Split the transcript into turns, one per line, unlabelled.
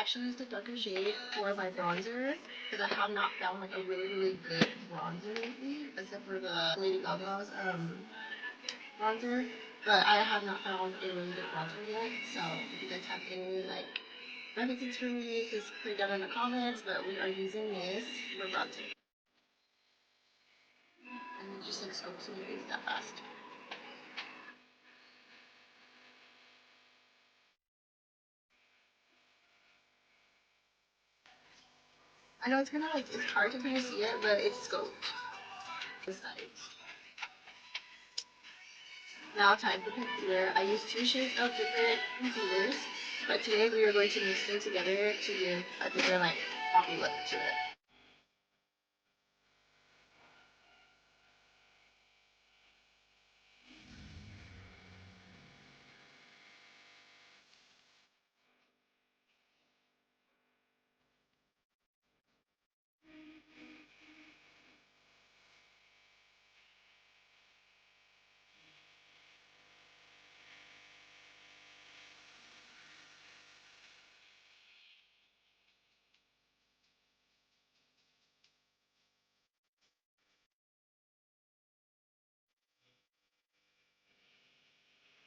chose the darker shade for my bronzer because I have not found like a really good bronzer lately, except for the Lady Gaga's bronzer. But I have not found a really good bronzer yet. So if you guys have any like recipes for me, just put it down in the comments. But we are using this for bronzer, and it just like scopes in your face that fast. I know it's kind of like it's hard to kind of see it, but it's scoped. This side. Now time for concealer. I use two shades of different concealers, but today we are going to mix them together to give a different like poppy look to it.